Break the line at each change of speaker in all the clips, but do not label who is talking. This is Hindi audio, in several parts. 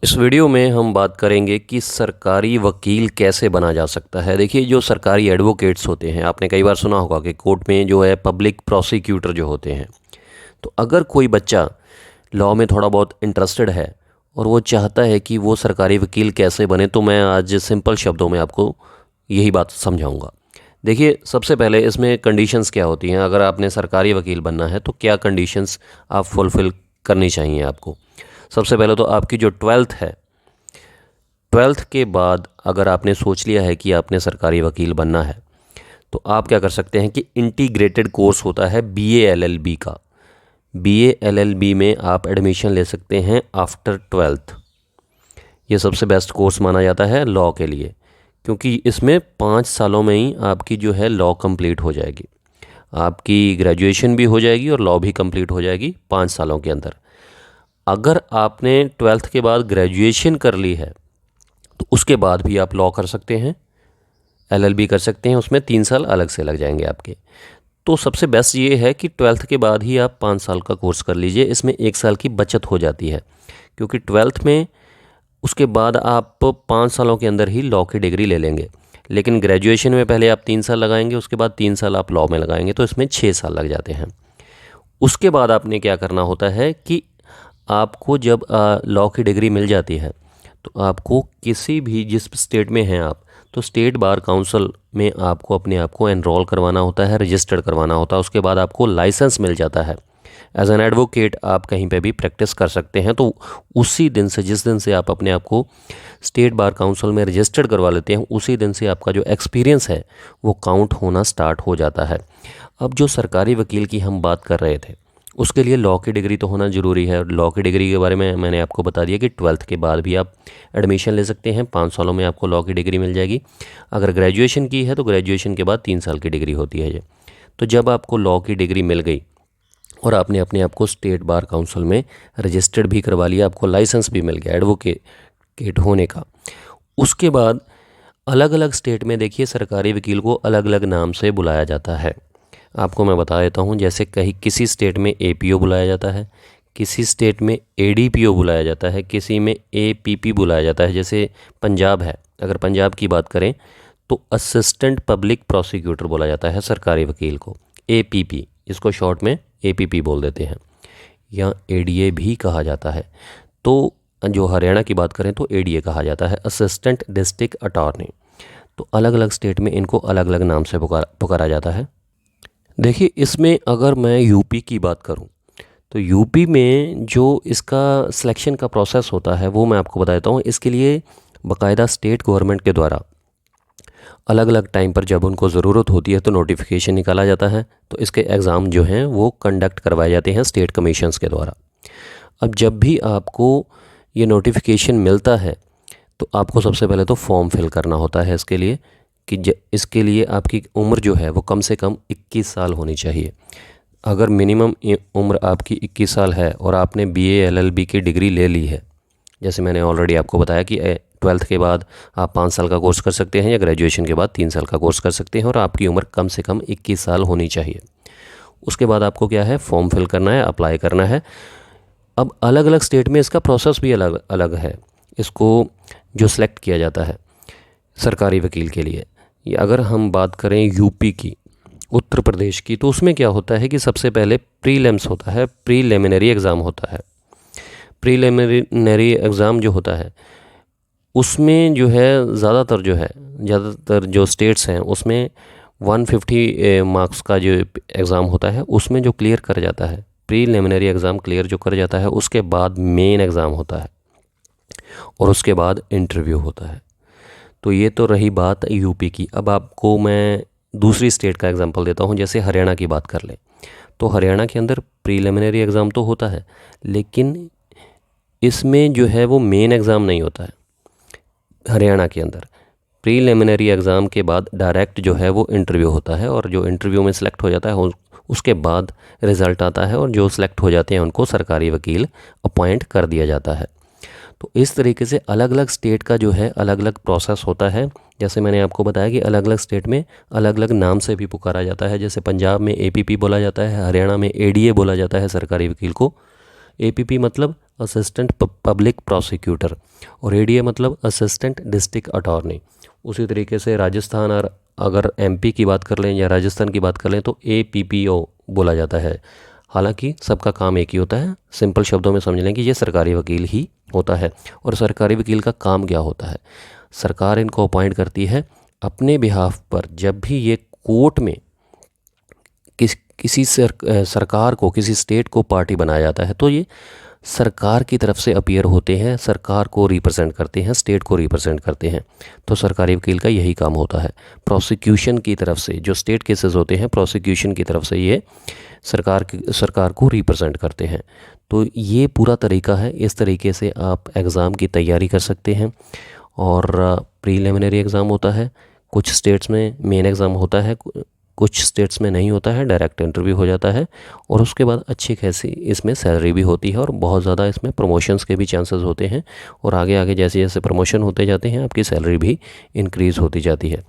इस वीडियो में हम बात करेंगे कि सरकारी वकील कैसे बना जा सकता है। देखिए, जो सरकारी एडवोकेट्स होते हैं, आपने कई बार सुना होगा कि कोर्ट में जो है पब्लिक प्रोसिक्यूटर जो होते हैं। तो अगर कोई बच्चा लॉ में थोड़ा बहुत इंटरेस्टेड है और वो चाहता है कि वो सरकारी वकील कैसे बने, तो मैं आज सिंपल शब्दों में आपको यही बात समझाऊंगा। देखिए, सबसे पहले इसमें कंडीशंस क्या होती हैं। अगर आपने सरकारी वकील बनना है तो क्या कंडीशंस आप फुलफ़िल करनी चाहिए आपको। सबसे पहले तो आपकी जो ट्वेल्थ है, ट्वेल्थ के बाद अगर आपने सोच लिया है कि आपने सरकारी वकील बनना है, तो आप क्या कर सकते हैं कि इंटीग्रेटेड कोर्स होता है बीए एलएलबी का। बीए एलएलबी में आप एडमिशन ले सकते हैं आफ्टर ट्वेल्थ। ये सबसे बेस्ट कोर्स माना जाता है लॉ के लिए, क्योंकि इसमें 5 सालों में ही आपकी जो है लॉ कंप्लीट हो जाएगी। आपकी ग्रेजुएशन भी हो जाएगी और लॉ भी कंप्लीट हो जाएगी 5 सालों के अंदर। अगर आपने ट्वेल्थ के बाद ग्रेजुएशन कर ली है तो उसके बाद भी आप लॉ कर सकते हैं, एलएलबी कर सकते हैं। उसमें 3 साल अलग से लग जाएंगे आपके। तो सबसे बेस्ट ये है कि ट्वेल्थ के बाद ही आप 5 साल का कोर्स कर लीजिए। इसमें 1 साल की बचत हो जाती है, क्योंकि ट्वेल्थ में उसके बाद आप 5 सालों के अंदर ही लॉ की डिग्री ले लेंगे। लेकिन ग्रेजुएशन में पहले आप 3 साल लगाएंगे, उसके बाद 3 साल आप लॉ में लगाएंगे, तो इसमें 6 साल लग जाते हैं। उसके बाद आपने क्या करना होता है कि आपको जब लॉ की डिग्री मिल जाती है तो आपको किसी भी, जिस स्टेट में हैं आप, तो स्टेट बार काउंसिल में आपको अपने आप को एनरोल करवाना होता है, रजिस्टर्ड करवाना होता है। उसके बाद आपको लाइसेंस मिल जाता है। एज एन एडवोकेट आप कहीं पे भी प्रैक्टिस कर सकते हैं। तो उसी दिन से, जिस दिन से आप अपने आप को स्टेट बार काउंसिल में रजिस्टर्ड करवा लेते हैं, उसी दिन से आपका जो एक्सपीरियंस है वो काउंट होना स्टार्ट हो जाता है। अब जो सरकारी वकील की हम बात कर रहे थे, उसके लिए लॉ की डिग्री तो होना ज़रूरी है। और लॉ की डिग्री के बारे में मैंने आपको बता दिया कि ट्वेल्थ के बाद भी आप एडमिशन ले सकते हैं। 5 सालों में आपको लॉ की डिग्री मिल जाएगी। अगर ग्रेजुएशन की है तो ग्रेजुएशन के बाद 3 साल की डिग्री होती है ये। तो जब आपको लॉ की डिग्री मिल गई और आपने अपने आप को स्टेट बार काउंसिल में रजिस्टर्ड भी करवा लिया, आपको लाइसेंस भी मिल गया एडवोकेट होने का, उसके बाद अलग अलग स्टेट में देखिए सरकारी वकील को अलग अलग नाम से बुलाया जाता है। आपको मैं बता देता हूँ। जैसे कहीं किसी स्टेट में एपीओ बुलाया जाता है, किसी स्टेट में एडीपीओ बुलाया जाता है, किसी में एपीपी बुलाया जाता है। जैसे पंजाब है, अगर पंजाब की बात करें तो असिस्टेंट पब्लिक प्रोसिक्यूटर बोला जाता है सरकारी वकील को, एपीपी, इसको शॉर्ट में एपीपी बोल देते हैं, या एडीए भी कहा जाता है। तो जो हरियाणा की बात करें तो एडीए कहा जाता है, असिस्टेंट डिस्ट्रिक्ट अटॉर्नी। तो अलग अलग स्टेट में इनको अलग अलग नाम से पुकारा जाता है। देखिए, इसमें अगर मैं यूपी की बात करूं तो यूपी में जो इसका सिलेक्शन का प्रोसेस होता है वो मैं आपको बता देता हूँ। इसके लिए बाकायदा स्टेट गवर्नमेंट के द्वारा अलग अलग टाइम पर जब उनको ज़रूरत होती है तो नोटिफिकेशन निकाला जाता है। तो इसके एग्ज़ाम जो हैं वो कंडक्ट करवाए जाते हैं स्टेट कमीशंस के द्वारा। अब जब भी आपको ये नोटिफिकेशन मिलता है तो आपको सबसे पहले तो फॉर्म फिल करना होता है इसके लिए, कि इसके लिए आपकी उम्र जो है वो कम से कम 21 साल होनी चाहिए। अगर मिनिमम उम्र आपकी 21 साल है और आपने बीए एलएलबी की डिग्री ले ली है, जैसे मैंने ऑलरेडी आपको बताया कि ट्वेल्थ के बाद आप 5 साल का कोर्स कर सकते हैं या ग्रेजुएशन के बाद 3 साल का कोर्स कर सकते हैं, और आपकी उम्र कम से कम 21 साल होनी चाहिए। उसके बाद आपको क्या है, फॉर्म फिल करना है, अप्लाई करना है। अब अलग अलग स्टेट में इसका प्रोसेस भी अलग अलग है। इसको जो सिलेक्ट किया जाता है सरकारी वकील के लिए, अगर हम बात करें यूपी की, उत्तर प्रदेश की, तो उसमें क्या होता है कि सबसे पहले प्रीलिम्स होता है, प्रीलिमिनरी एग्ज़ाम होता है। प्रीलिमिनरी एग्ज़ाम जो होता है उसमें जो है ज़्यादातर जो स्टेट्स हैं उसमें 150 मार्क्स का जो एग्ज़ाम होता है, उसमें जो क्लियर कर जाता है, प्रीलिमिनरी एग्ज़ाम क्लियर जो कर जाता है, उसके बाद मेन एग्ज़ाम होता है और उसके बाद इंटरव्यू होता है। तो ये तो रही बात यूपी की। अब आपको मैं दूसरी स्टेट का एग्जांपल देता हूँ। जैसे हरियाणा की बात कर लें तो हरियाणा के अंदर प्रीलिमिनरी एग्ज़ाम तो होता है, लेकिन इसमें जो है वो मेन एग्ज़ाम नहीं होता है। हरियाणा के अंदर प्रीलिमिनरी एग्ज़ाम के बाद डायरेक्ट जो है वो इंटरव्यू होता है, और जो इंटरव्यू में सेलेक्ट हो जाता है उसके बाद रिज़ल्ट आता है, और जो सिलेक्ट हो जाते हैं उनको सरकारी वकील अपॉइंट कर दिया जाता है। तो इस तरीके से अलग अलग स्टेट का जो है अलग अलग प्रोसेस होता है। जैसे मैंने आपको बताया कि अलग अलग स्टेट में अलग अलग नाम से भी पुकारा जाता है। जैसे पंजाब में एपीपी बोला जाता है, हरियाणा में एडीए बोला जाता है सरकारी वकील को। एपीपी मतलब असिस्टेंट पब्लिक प्रोसिक्यूटर, और एडीए मतलब असिस्टेंट डिस्ट्रिक्ट अटॉर्नी। उसी तरीके से राजस्थान और अगर एमपी की बात कर लें या राजस्थान की बात कर लें तो एपीपीओ बोला जाता है। हालांकि सबका काम एक ही होता है। सिंपल शब्दों में समझ लें कि ये सरकारी वकील ही होता है। और सरकारी वकील का काम क्या होता है? सरकार इनको अपॉइंट करती है अपने बिहाफ पर। जब भी ये कोर्ट में किसी सरकार को, किसी स्टेट को पार्टी बनाया जाता है तो ये सरकार की तरफ से अपीयर होते हैं, सरकार को रिप्रेजेंट करते हैं, स्टेट को रिप्रेजेंट करते हैं। तो सरकारी वकील का यही काम होता है। प्रोसिक्यूशन की तरफ से जो स्टेट केसेस होते हैं, प्रोसिक्यूशन की तरफ से ये सरकार को रिप्रेजेंट करते हैं। तो ये पूरा तरीका है। इस तरीके से आप एग्ज़ाम की तैयारी कर सकते हैं। और प्रीलिमिनरी एग्ज़ाम होता है, कुछ स्टेट्स में मेन एग्ज़ाम होता है, कुछ स्टेट्स में नहीं होता है, डायरेक्ट इंटरव्यू हो जाता है। और उसके बाद अच्छी खासी इसमें सैलरी भी होती है और बहुत ज़्यादा इसमें प्रमोशंस के भी चांसेस होते हैं। और आगे आगे जैसे जैसे प्रमोशन होते जाते हैं आपकी सैलरी भी इंक्रीज़ होती जाती है।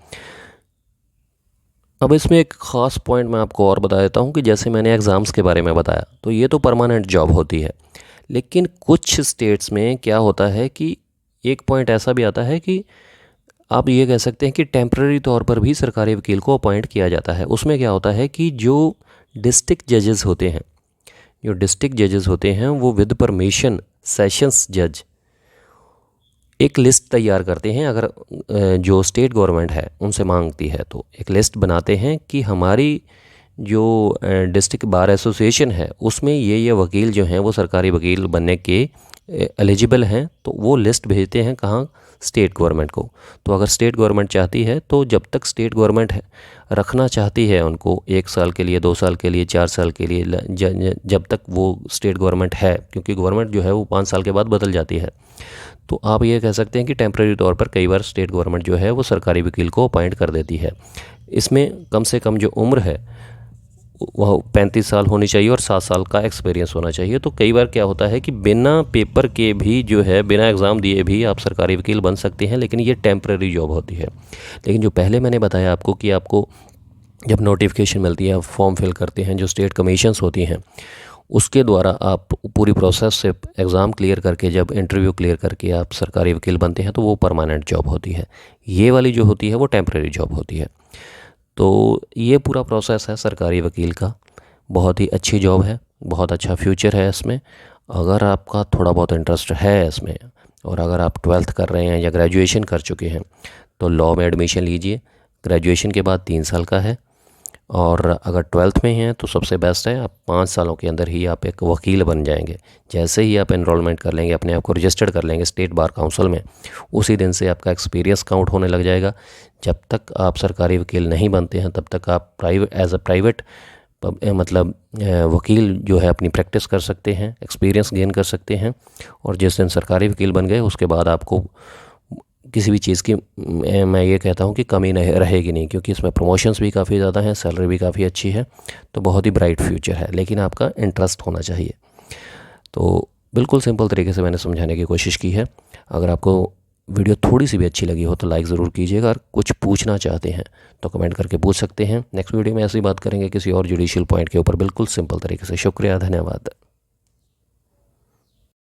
अब इसमें एक ख़ास पॉइंट मैं आपको और बता देता हूँ कि जैसे मैंने एग्ज़ाम्स के बारे में बताया तो ये तो परमानेंट जॉब होती है, लेकिन कुछ स्टेट्स में क्या होता है कि एक पॉइंट ऐसा भी आता है कि आप ये कह सकते हैं कि टेम्पररी तौर पर भी सरकारी वकील को अपॉइंट किया जाता है। उसमें क्या होता है कि जो डिस्ट्रिक्ट जजेस होते हैं, वो विद परमिशन सेशंस जज एक लिस्ट तैयार करते हैं। अगर जो स्टेट गवर्नमेंट है उनसे मांगती है तो एक लिस्ट बनाते हैं कि हमारी जो डिस्ट्रिक्ट बार एसोसिएशन है उसमें ये वकील जो हैं वो सरकारी वकील बनने के एलिजिबल हैं। तो वो लिस्ट भेजते हैं कहाँ? स्टेट गवर्नमेंट को। तो अगर स्टेट गवर्नमेंट चाहती है तो जब तक स्टेट गवर्नमेंट है रखना चाहती है उनको 1 साल के लिए, 2 साल के लिए, 4 साल के लिए, जब तक वो स्टेट गवर्नमेंट है, क्योंकि गवर्नमेंट जो है वो 5 साल के बाद बदल जाती है। तो आप ये कह सकते हैं कि टेम्परेरी तौर पर कई बार स्टेट गवर्नमेंट जो है वो सरकारी वकील को अपॉइंट कर देती है। इसमें कम से कम जो उम्र है वह 35 साल होनी चाहिए और 7 साल का एक्सपीरियंस होना चाहिए। तो कई बार क्या होता है कि बिना पेपर के भी जो है, बिना एग्ज़ाम दिए भी आप सरकारी वकील बन सकते हैं, लेकिन ये टेम्परेरी जॉब होती है। लेकिन जो पहले मैंने बताया आपको कि आपको जब नोटिफिकेशन मिलती है, फॉर्म फिल करते हैं, जो स्टेट कमीशंस होती हैं उसके द्वारा आप पूरी प्रोसेस से एग्ज़ाम क्लियर करके, जब इंटरव्यू क्लियर करके आप सरकारी वकील बनते हैं तो वो परमानेंट जॉब होती है। ये वाली जो होती है वो टेम्परेरी जॉब होती है। तो ये पूरा प्रोसेस है सरकारी वकील का। बहुत ही अच्छी जॉब है, बहुत अच्छा फ्यूचर है इसमें। अगर आपका थोड़ा बहुत इंटरेस्ट है इसमें और अगर आप 12th कर रहे हैं या ग्रेजुएशन कर चुके हैं तो लॉ में एडमिशन लीजिए। ग्रेजुएशन के बाद 3 साल का है और अगर 12th में हैं तो सबसे बेस्ट है, आप 5 सालों के अंदर ही आप एक वकील बन जाएंगे। जैसे ही आप एनरोलमेंट कर लेंगे, अपने आप को रजिस्टर्ड कर लेंगे स्टेट बार काउंसिल में, उसी दिन से आपका एक्सपीरियंस काउंट होने लग जाएगा। जब तक आप सरकारी वकील नहीं बनते हैं तब तक आप प्राइवेट मतलब वकील जो है अपनी प्रैक्टिस कर सकते हैं, एक्सपीरियंस गेन कर सकते हैं। और जिस दिन सरकारी वकील बन गए उसके बाद आपको किसी भी चीज़ की मैं ये कहता हूँ कि कमी नहीं रहेगी नहीं, क्योंकि इसमें प्रमोशंस भी काफ़ी ज़्यादा हैं, सैलरी भी काफ़ी अच्छी है। तो बहुत ही ब्राइट फ्यूचर है, लेकिन आपका इंटरेस्ट होना चाहिए। तो बिल्कुल सिंपल तरीके से मैंने समझाने की कोशिश की है। अगर आपको वीडियो थोड़ी सी भी अच्छी लगी हो तो लाइक ज़रूर कीजिएगा। और कुछ पूछना चाहते हैं तो कमेंट करके पूछ सकते हैं। नेक्स्ट वीडियो में ऐसी बात करेंगे किसी और जुडिशियल पॉइंट के ऊपर, बिल्कुल सिंपल तरीके से। शुक्रिया, धन्यवाद।